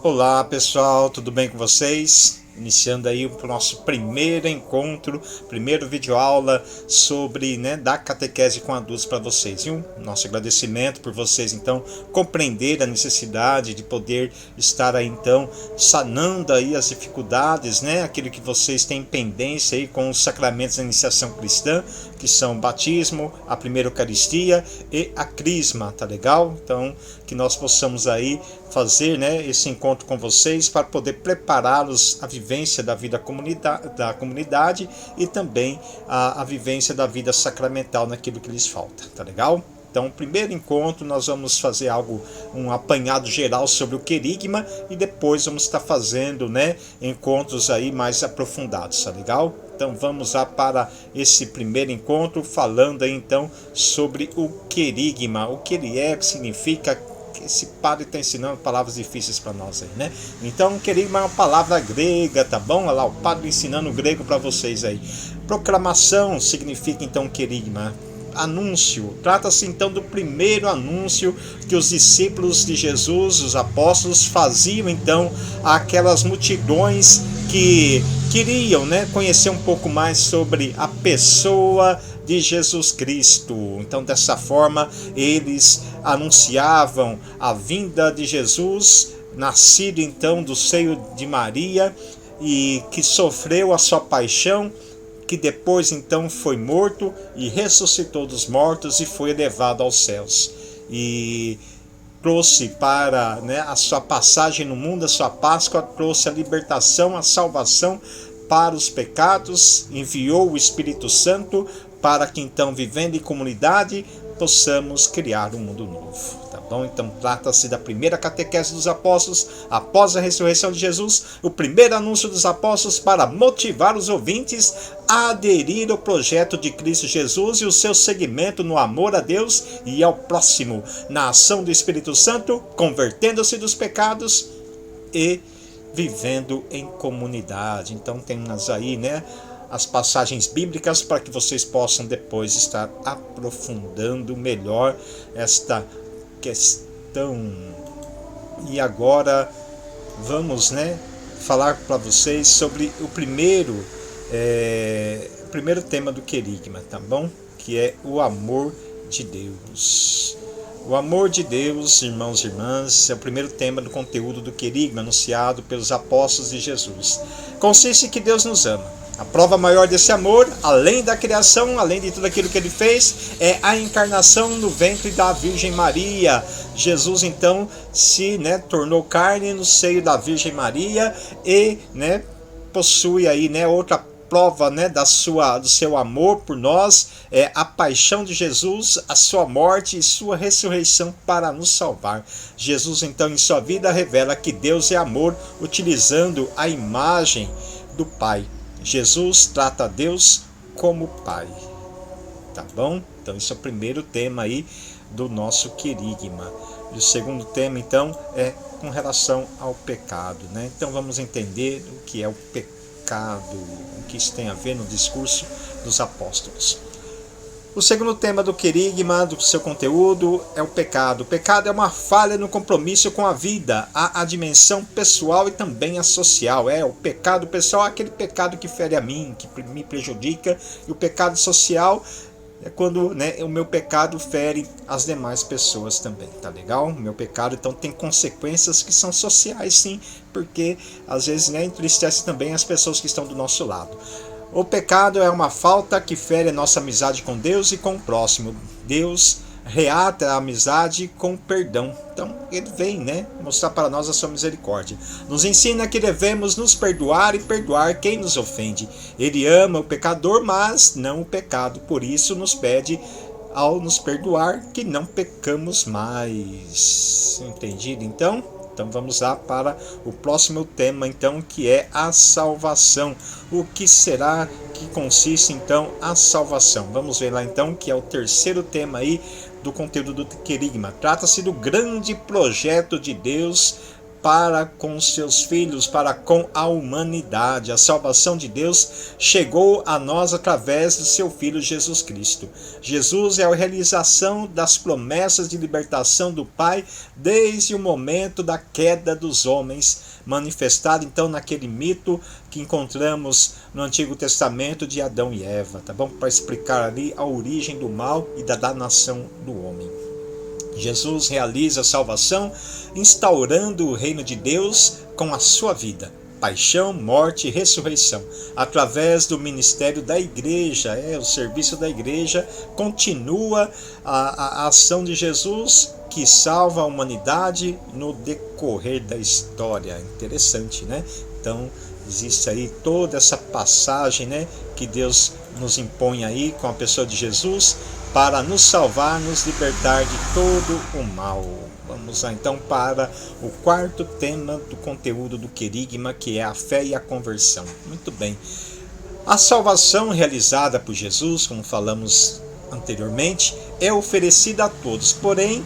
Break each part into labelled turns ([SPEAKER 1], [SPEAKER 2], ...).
[SPEAKER 1] Olá pessoal, tudo bem com vocês? Iniciando aí o nosso primeiro encontro, primeiro videoaula sobre, dar catequese com adultos para vocês, viu? Nosso agradecimento por vocês então compreender a necessidade de poder estar aí então sanando aí as dificuldades, aquilo que vocês têm pendência aí com os sacramentos da iniciação cristã, que são o batismo, a primeira Eucaristia e a crisma, tá legal? Então, que nós possamos aí fazer esse encontro com vocês para poder prepará-los à vivência da vida da comunidade e também a vivência da vida sacramental naquilo que lhes falta, tá legal? Então, primeiro encontro nós vamos fazer um apanhado geral sobre o querigma e depois vamos estar fazendo, encontros aí mais aprofundados, tá legal? Então vamos lá para esse primeiro encontro falando aí então sobre o querigma, o que ele é, o que significa. Esse padre está ensinando palavras difíceis para nós aí, Então, querigma é uma palavra grega, tá bom? Olha lá, o padre ensinando o grego para vocês aí. Proclamação significa então querigma. Anúncio, trata-se então do primeiro anúncio que os discípulos de Jesus, os apóstolos, faziam então àquelas multidões que queriam, conhecer um pouco mais sobre a pessoa de Jesus Cristo. Então, dessa forma, eles anunciavam a vinda de Jesus, nascido então do seio de Maria e que sofreu a sua paixão, que depois então foi morto e ressuscitou dos mortos e foi elevado aos céus. E trouxe para a sua passagem no mundo, a sua Páscoa, trouxe a libertação, a salvação para os pecados, enviou o Espírito Santo para que então, vivendo em comunidade, possamos criar um mundo novo. Tá bom? Então trata-se da primeira catequese dos apóstolos após a ressurreição de Jesus, o primeiro anúncio dos apóstolos para motivar os ouvintes a aderir ao projeto de Cristo Jesus e o seu seguimento no amor a Deus e ao próximo, na ação do Espírito Santo, convertendo-se dos pecados e vivendo em comunidade. Então temos aí, as passagens bíblicas para que vocês possam depois estar aprofundando melhor esta questão. E agora vamos, falar para vocês sobre o primeiro tema do querigma, tá bom? Que é o amor de Deus. O amor de Deus, irmãos e irmãs, é o primeiro tema do conteúdo do querigma anunciado pelos apóstolos de Jesus. Consiste em que Deus nos ama. A prova maior desse amor, além da criação, além de tudo aquilo que ele fez, é a encarnação no ventre da Virgem Maria. Jesus então se tornou carne no seio da Virgem Maria e possui aí outra prova do seu amor por nós, é a paixão de Jesus, a sua morte e sua ressurreição para nos salvar. Jesus então em sua vida revela que Deus é amor, utilizando a imagem do Pai. Jesus trata a Deus como Pai, tá bom? Então esse é o primeiro tema aí do nosso querigma. E o segundo tema então é com relação ao pecado, Então vamos entender o que é o pecado, o que isso tem a ver no discurso dos apóstolos. O segundo tema do querigma, do seu conteúdo, é o pecado. O pecado é uma falha no compromisso com a vida, a dimensão pessoal e também a social. O pecado pessoal é aquele pecado que fere a mim, que me prejudica, e o pecado social é quando o meu pecado fere as demais pessoas também, tá legal? O meu pecado então tem consequências que são sociais, sim, porque às vezes entristece também as pessoas que estão do nosso lado. O pecado é uma falta que fere a nossa amizade com Deus e com o próximo. Deus reata a amizade com perdão. Então ele vem mostrar para nós a sua misericórdia. Nos ensina que devemos nos perdoar e perdoar quem nos ofende. Ele ama o pecador, mas não o pecado. Por isso nos pede, ao nos perdoar, que não pecamos mais. Entendido então? Então vamos lá para o próximo tema, então, que é a salvação. O que será que consiste, então, a salvação? Vamos ver lá, então, que é o terceiro tema aí do conteúdo do querigma. Trata-se do grande projeto de Deus para com seus filhos, para com a humanidade. A salvação de Deus chegou a nós através do seu Filho Jesus Cristo. Jesus é a realização das promessas de libertação do Pai desde o momento da queda dos homens, manifestado então naquele mito que encontramos no Antigo Testamento de Adão e Eva, tá bom? Para explicar ali a origem do mal e da danação do homem. Jesus realiza a salvação instaurando o reino de Deus com a sua vida, paixão, morte e ressurreição, através do ministério da igreja. O serviço da igreja continua a ação de Jesus, que salva a humanidade no decorrer da história. Interessante, né? Então, existe aí toda essa passagem, né, que Deus nos impõe aí com a pessoa de Jesus para nos salvar, nos libertar de todo o mal. Vamos lá então para o quarto tema do conteúdo do querigma, que é a fé e a conversão. Muito bem. A salvação realizada por Jesus, como falamos anteriormente, é oferecida a todos, porém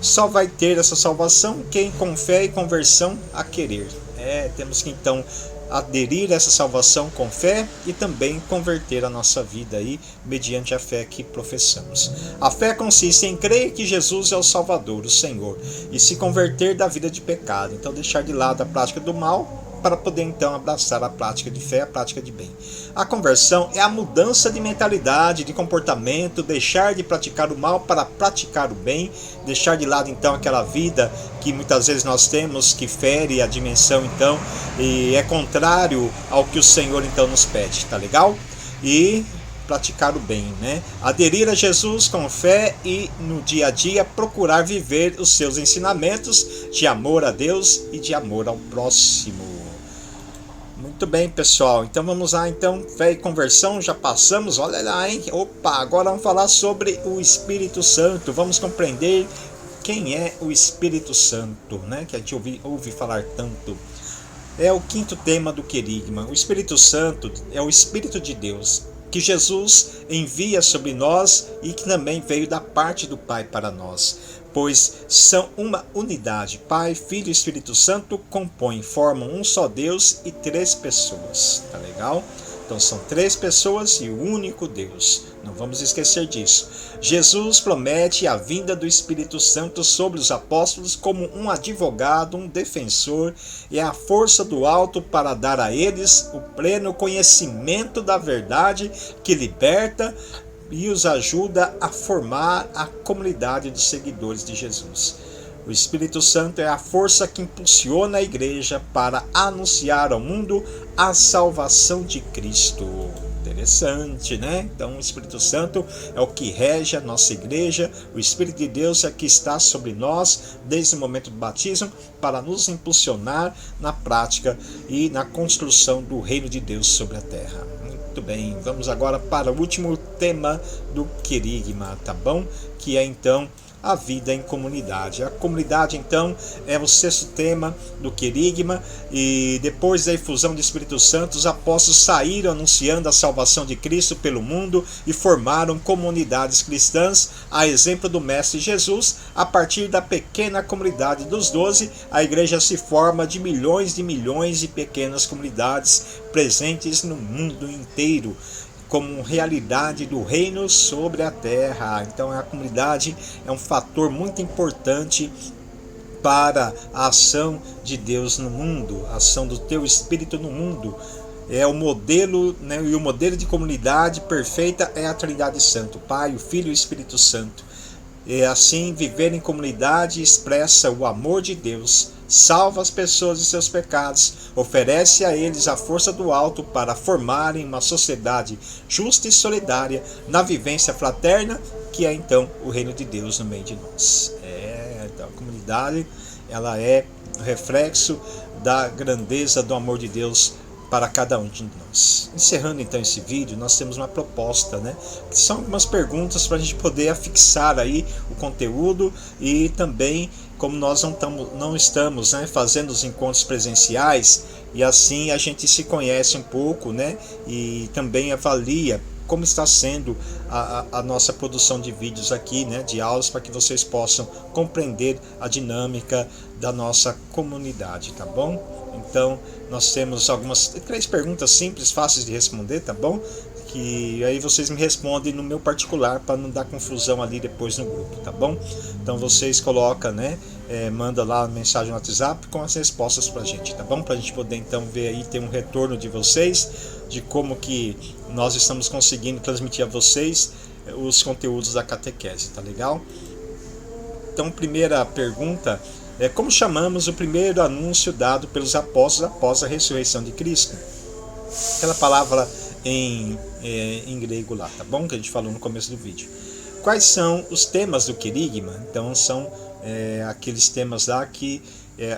[SPEAKER 1] só vai ter essa salvação quem com fé e conversão a querer. Temos que então aderir a essa salvação com fé e também converter a nossa vida aí mediante a fé que professamos. A fé consiste em crer que Jesus é o Salvador, o Senhor, e se converter da vida de pecado. Então deixar de lado a prática do mal para poder então abraçar a prática de fé, a prática de bem. A conversão é a mudança de mentalidade, de comportamento, deixar de praticar o mal para praticar o bem, deixar de lado então aquela vida que muitas vezes nós temos, que fere a dimensão então, e é contrário ao que o Senhor então nos pede, tá legal? E praticar o bem, né? Aderir a Jesus com fé e no dia a dia procurar viver os seus ensinamentos de amor a Deus e de amor ao próximo. Muito bem, pessoal, então vamos lá, então, fé e conversão, já passamos, olha lá, hein? Opa, agora vamos falar sobre o Espírito Santo, vamos compreender quem é o Espírito Santo, né? Que a gente ouve falar tanto. É o quinto tema do querigma. O Espírito Santo é o Espírito de Deus, que Jesus envia sobre nós e que também veio da parte do Pai para nós, pois são uma unidade. Pai, Filho e Espírito Santo formam um só Deus e três pessoas. Tá legal? Então são três pessoas e o único Deus. Não vamos esquecer disso. Jesus promete a vinda do Espírito Santo sobre os apóstolos como um advogado, um defensor, e a força do alto para dar a eles o pleno conhecimento da verdade que liberta e os ajuda a formar a comunidade dos seguidores de Jesus. O Espírito Santo é a força que impulsiona a igreja para anunciar ao mundo a salvação de Cristo. Interessante, né? Então o Espírito Santo é o que rege a nossa igreja. O Espírito de Deus é que está sobre nós desde o momento do batismo para nos impulsionar na prática e na construção do reino de Deus sobre a terra. Muito bem, vamos agora para o último tema do querigma, tá bom? Que é então a vida em comunidade. A comunidade, então, é o sexto tema do querigma, e depois da efusão do Espírito Santo, os apóstolos saíram anunciando a salvação de Cristo pelo mundo e formaram comunidades cristãs, a exemplo do Mestre Jesus. A partir da pequena comunidade dos 12, a igreja se forma de milhões de pequenas comunidades presentes no mundo inteiro, como realidade do reino sobre a terra. Então a comunidade é um fator muito importante para a ação de Deus no mundo, a ação do teu Espírito no mundo. É o modelo, né? E o modelo de comunidade perfeita é a Trindade Santa, o Pai, o Filho e o Espírito Santo. E assim, viver em comunidade expressa o amor de Deus, salva as pessoas de seus pecados, oferece a eles a força do alto para formarem uma sociedade justa e solidária na vivência fraterna, que é então o reino de Deus no meio de nós. Então a comunidade, ela é o reflexo da grandeza do amor de Deus para cada um de nós. Encerrando então esse vídeo, nós temos uma proposta, né? Que são algumas perguntas para a gente poder afixar aí o conteúdo, e também, como nós não estamos, né, fazendo os encontros presenciais, e assim a gente se conhece um pouco, né? E também avalia como está sendo a nossa produção de vídeos aqui, né, de aulas, para que vocês possam compreender a dinâmica da nossa comunidade, tá bom? Então, nós temos algumas 3 perguntas simples, fáceis de responder, tá bom? Que aí vocês me respondem no meu particular para não dar confusão ali depois no grupo, tá bom? Então vocês colocam, né? Manda lá a mensagem no WhatsApp com as respostas pra gente, tá bom? Pra gente poder então ver aí, ter um retorno de vocês, de como que nós estamos conseguindo transmitir a vocês os conteúdos da catequese, tá legal? Então, primeira pergunta é: como chamamos o primeiro anúncio dado pelos apóstolos após a ressurreição de Cristo? Aquela palavra em grego lá, tá bom? Que a gente falou no começo do vídeo. Quais são os temas do querigma? Então são aqueles temas lá que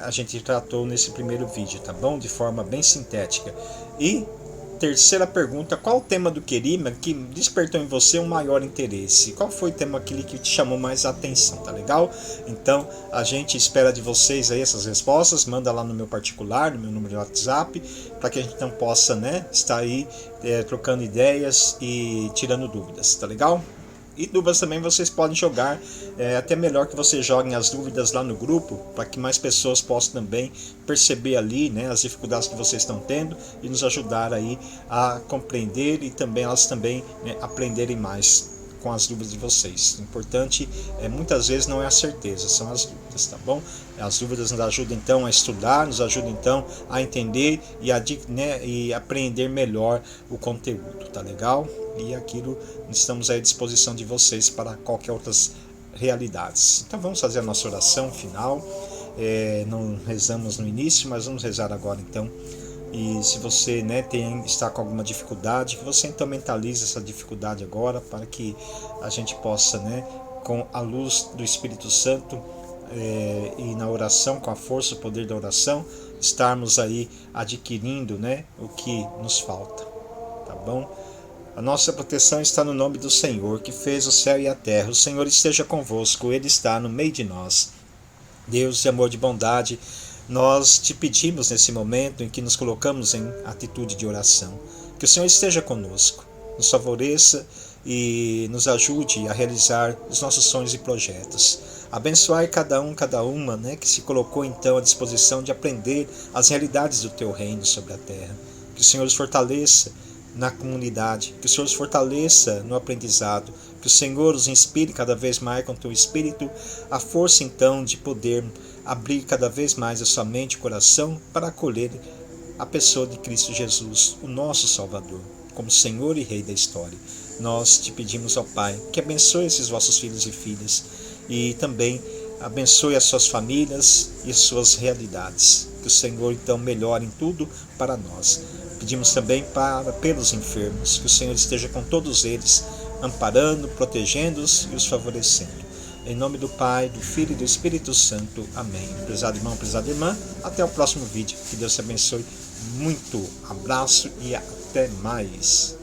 [SPEAKER 1] a gente tratou nesse primeiro vídeo, tá bom? De forma bem sintética. E terceira pergunta: qual o tema do querigma que despertou em você um maior interesse? Qual foi o tema aquele que te chamou mais a atenção, tá legal? Então a gente espera de vocês aí essas respostas, manda lá no meu particular, no meu número de WhatsApp, para que a gente então possa, né, estar aí trocando ideias e tirando dúvidas, tá legal? E dúvidas também vocês podem jogar, até melhor que vocês joguem as dúvidas lá no grupo, para que mais pessoas possam também perceber ali, né, as dificuldades que vocês estão tendo e nos ajudar aí a compreender e também elas também, né, aprenderem mais com as dúvidas de vocês. O importante muitas vezes não é a certeza, são as dúvidas, tá bom? As dúvidas nos ajudam então a estudar, nos ajudam então a entender e aprender melhor o conteúdo, tá legal? E aquilo estamos à disposição de vocês para qualquer outras realidades. Então vamos fazer a nossa oração final. Não rezamos no início, mas vamos rezar agora então. E se você, né, está com alguma dificuldade, que você então mentalize essa dificuldade agora, para que a gente possa, né, com a luz do Espírito Santo e na oração, com a força e o poder da oração, estarmos aí adquirindo, né, o que nos falta, tá bom? A nossa proteção está no nome do Senhor, que fez o céu e a terra. O Senhor esteja convosco, Ele está no meio de nós. Deus de amor, de bondade, nós te pedimos nesse momento em que nos colocamos em atitude de oração, que o Senhor esteja conosco, nos favoreça e nos ajude a realizar os nossos sonhos e projetos. Abençoai cada um, cada uma, né, que se colocou então à disposição de aprender as realidades do teu reino sobre a terra. Que o Senhor os fortaleça na comunidade, que o Senhor os fortaleça no aprendizado, que o Senhor os inspire cada vez mais com o teu Espírito, a força então de poder abrir cada vez mais a sua mente e coração para acolher a pessoa de Cristo Jesus, o nosso Salvador, como Senhor e Rei da história. Nós te pedimos, ó Pai, que abençoe esses vossos filhos e filhas e também abençoe as suas famílias e as suas realidades. Que o Senhor então melhore em tudo para nós. Pedimos também pelos enfermos, que o Senhor esteja com todos eles, amparando, protegendo-os e os favorecendo. Em nome do Pai, do Filho e do Espírito Santo. Amém. Prezado irmão, prezada irmã, até o próximo vídeo. Que Deus te abençoe muito. Abraço e até mais.